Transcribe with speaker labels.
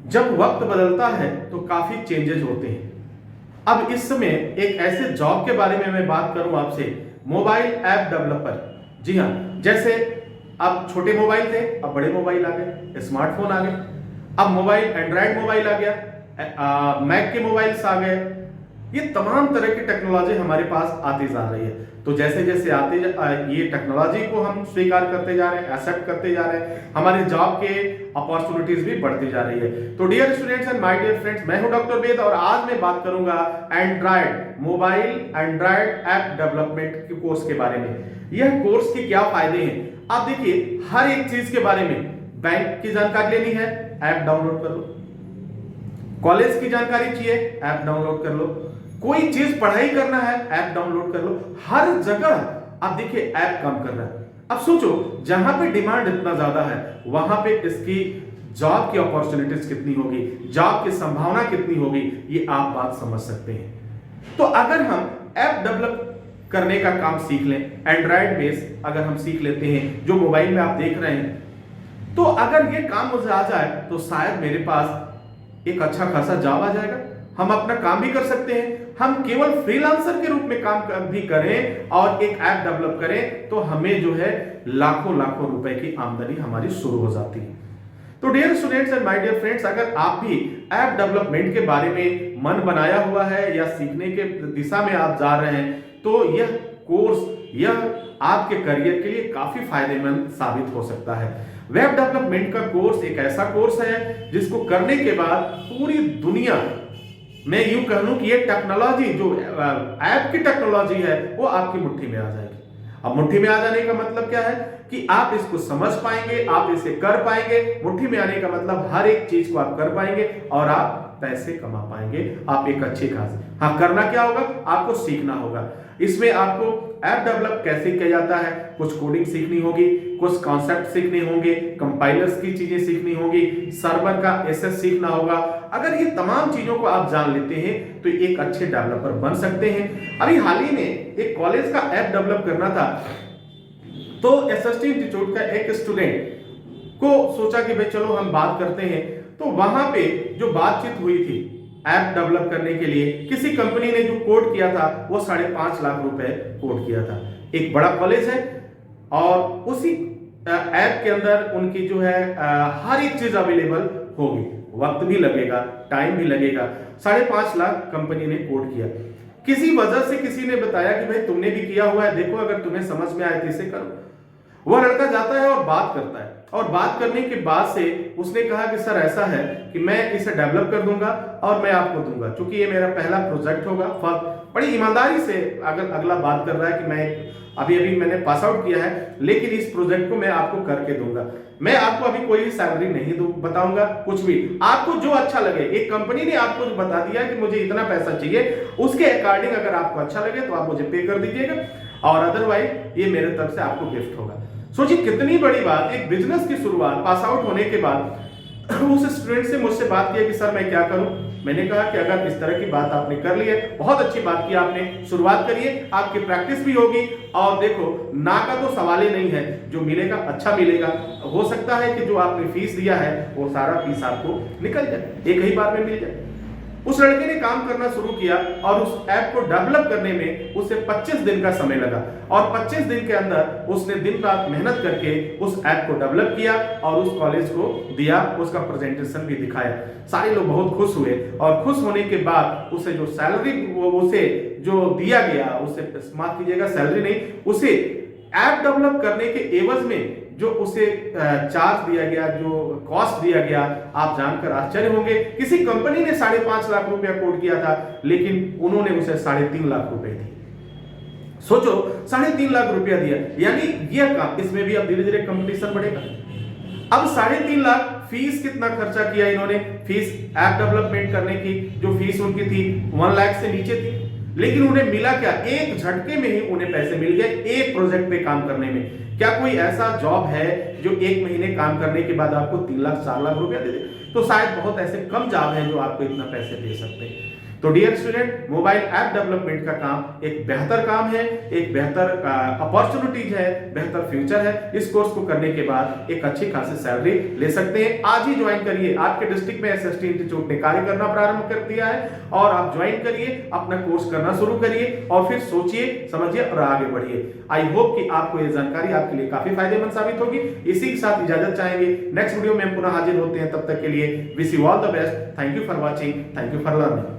Speaker 1: जब वक्त बदलता है तो काफी चेंजेस होते हैं। अब इस समय एक ऐसे जॉब के बारे में मैं बात करूं आपसे, मोबाइल ऐप डेवलपर। जी हाँ, जैसे अब छोटे मोबाइल थे, अब बड़े मोबाइल आ गए, स्मार्टफोन आ गए, अब मोबाइल एंड्रॉयड मोबाइल आ गया, मैक के मोबाइल्स आ गए। ये तमाम तरह की टेक्नोलॉजी हमारे पास आती जा रही है। तो जैसे जैसे ये टेक्नोलॉजी को हम स्वीकार करते जा रहे हैं, एक्सेप्ट करते जा रहे हैं, हमारी जॉब के अपॉर्चुनिटीज भी बढ़ती जा रही है। तो dear students and my dear friends, मैं हूं डॉक्टर वेद और आज मैं बात करूंगा Android mobile Android app development के कोर्स के बारे में। यह कोर्स के क्या फायदे हैं आप देखिए। हर एक चीज के बारे में, बैंक की जानकारी लेनी है, ऐप डाउनलोड कर लो। कॉलेज की जानकारी चाहिए, ऐप डाउनलोड कर लो। कोई चीज पढ़ाई करना है, ऐप डाउनलोड कर लो। हर जगह आप देखिए ऐप काम कर रहा है। अब सोचो, जहां पे डिमांड इतना ज्यादा है वहां पे इसकी जॉब की अपॉर्चुनिटीज कितनी होगी, जॉब की संभावना कितनी होगी, ये आप बात समझ सकते हैं। तो अगर हम ऐप डेवलप करने का काम सीख लें, एंड्रॉयड बेस अगर हम सीख लेते हैं, जो मोबाइल में आप देख रहे हैं, तो अगर ये काम मुझे आ जाए तो शायद मेरे पास एक अच्छा खासा जॉब आ जाएगा। हम अपना काम भी कर सकते हैं। हम केवल फ्रीलांसर के रूप में काम भी करें और एक ऐप डेवलप करें तो हमें जो है लाखों लाखों रुपए की आमदनी हमारी शुरू हो जाती है। तो dear students and my dear friends, अगर आप भी ऐप डेवलपमेंट के बारे में मन बनाया हुआ है या सीखने के दिशा में आप जा रहे हैं, तो यह कोर्स आपके करियर के लिए काफी फायदेमंद साबित हो सकता है। वेब डेवलपमेंट का कोर्स एक ऐसा कोर्स है जिसको करने के बाद पूरी दुनिया, मैं यूं कह लूं कि ये टेक्नोलॉजी जो ऐप की टेक्नोलॉजी है वो आपकी मुट्ठी में आ जाएगी। अब मुट्ठी में आ जाने का मतलब क्या है कि आप इसको समझ पाएंगे, आप इसे कर पाएंगे। मुट्ठी में आने का मतलब हर एक चीज को आप कर पाएंगे और आप पैसे कमा पाएंगे, आप एक अच्छे खासे। हाँ, करना क्या होगा, आपको सीखना होगा। इसमें आपको ऐप डेवलप कैसे किया जाता है, कुछ कोडिंग सीखनी होगी, कुछ कॉन्सेप्ट सीखने होंगे, कंपाइलर्स की चीजें सीखनी होगी, सर्वर का एसएस सीखना होगा। अगर ये तमाम चीजों को आप जान लेते हैं तो एक अच्छे डेवलपर बन सकते हैं। अभी हाल ही में एक कॉलेज का ऐप डेवलप करना था, तो एसएसटी इंस्टीट्यूट का एक स्टूडेंट को सोचा कि भाई चलो हम बात करते हैं। तो वहां पे जो बातचीत हुई थी ऐप डेवलप करने के लिए, किसी कंपनी ने जो कोड किया था वो 5.5 लाख रुपए कोड किया था। एक बड़ा कॉलेज है और उसी ऐप के अंदर उनकी जो है हर एक चीज अवेलेबल होगी, वक्त भी लगेगा, टाइम भी लगेगा। 5.5 लाख कंपनी ने कोड किया। किसी वजह से किसी ने बताया कि भाई तुमने भी किया हुआ है, देखो अगर तुम्हें समझ में आए तो इसे करो। वह लड़का जाता है और बात करता है, और बात करने के बाद से उसने कहा कि सर ऐसा है कि मैं इसे डेवलप कर दूंगा और मैं आपको दूंगा, क्योंकि ये मेरा पहला प्रोजेक्ट होगा। बड़ी ईमानदारी से अगला बात कर रहा है कि मैं अभी मैंने पास आउट किया है, लेकिन इस प्रोजेक्ट को मैं आपको करके दूंगा। मैं आपको अभी कोई सैलरी नहीं बताऊंगा, कुछ भी आपको जो अच्छा लगे। एक कंपनी ने आपको बता दिया कि मुझे इतना पैसा चाहिए, उसके अकॉर्डिंग अगर आपको अच्छा लगे तो आप मुझे पे कर दीजिएगा, और अदरवाइज ये मेरे तरफ से आपको गिफ्ट होगा। सोचिए कितनी बड़ी बात, एक बिजनेस की शुरुआत पास आउट होने के बाद उस स्टूडेंट से मुझसे बात किया कि सर मैं क्या करूं। मैंने कहा कि अगर इस तरह की बात आपने कर ली है, बहुत अच्छी बात की आपने, शुरुआत करिए, आपकी प्रैक्टिस भी होगी। और देखो, ना का तो सवाल ही नहीं है, जो मिलेगा अच्छा मिलेगा। हो सकता है कि जो आपने फीस दिया है वो सारा फीस आपको निकल जाए, एक ही बार में मिल जाए। उस लड़के ने काम करना शुरू किया और उस ऐप को डेवलप करने में उसे 25 दिन का समय लगा, और 25 दिन के अंदर उसने दिन रात मेहनत करके उस ऐप को डेवलप किया और उस कॉलेज को दिया, उसका प्रेजेंटेशन भी दिखाया। सारे लोग बहुत खुश हुए, और खुश होने के बाद उसे जो सैलरी उसे जो दिया गया, उसे माफ कीजिएगा सैलरी नहीं, उसे ऐप डेवलप करने के एवज में जो उसे चार्ज दिया गया, जो कॉस्ट दिया गया, आप जानकर आश्चर्य होंगे। किसी कंपनी ने 5.5 लाख रुपया कोड किया था, लेकिन उन्होंने उसे 3.5 लाख रुपए दिए। सोचो, 3.5 लाख रुपया दिया, यानी यह काम, इसमें भी अब धीरे धीरे कंपटीशन बढ़ेगा। अब 3.5 लाख फीस कितना खर्चा किया इन्होंने, फीस ऐप डेवलपमेंट करने की जो फीस उनकी थी 1 लाख से नीचे थी, लेकिन उन्हें मिला क्या, एक झटके में ही उन्हें पैसे मिल गए एक प्रोजेक्ट पे काम करने में। क्या कोई ऐसा जॉब है जो 1 महीने काम करने के बाद आपको 3 लाख 4 लाख रुपया दे दे? तो शायद बहुत ऐसे कम जॉब हैं जो आपको इतना पैसे दे सकते हैं। तो dear student, mobile app development का काम एक बेहतर काम है, एक बेहतर अपॉर्चुनिटीज है, बेहतर फ्यूचर है। इस कोर्स को करने के बाद एक अच्छी खासी सैलरी ले सकते हैं। आज ही ज्वाइन करिए। आपके डिस्ट्रिक्ट में एसएसटी इंस्टीट्यूट ने कार्य करना प्रारंभ कर दिया है और आप ज्वाइन करिए, अपना कोर्स करना शुरू करिए और फिर सोचिए, समझिए और आगे बढ़िए। आई होप कि आपको ये जानकारी आपके लिए काफी फायदेमंद साबित होगी। इसी के साथ इजाजत चाहेंगे, नेक्स्ट वीडियो में हम पुनः हाजिर होते हैं। तब तक के लिए wish you all the best. Thank you for watching, thank you for learning.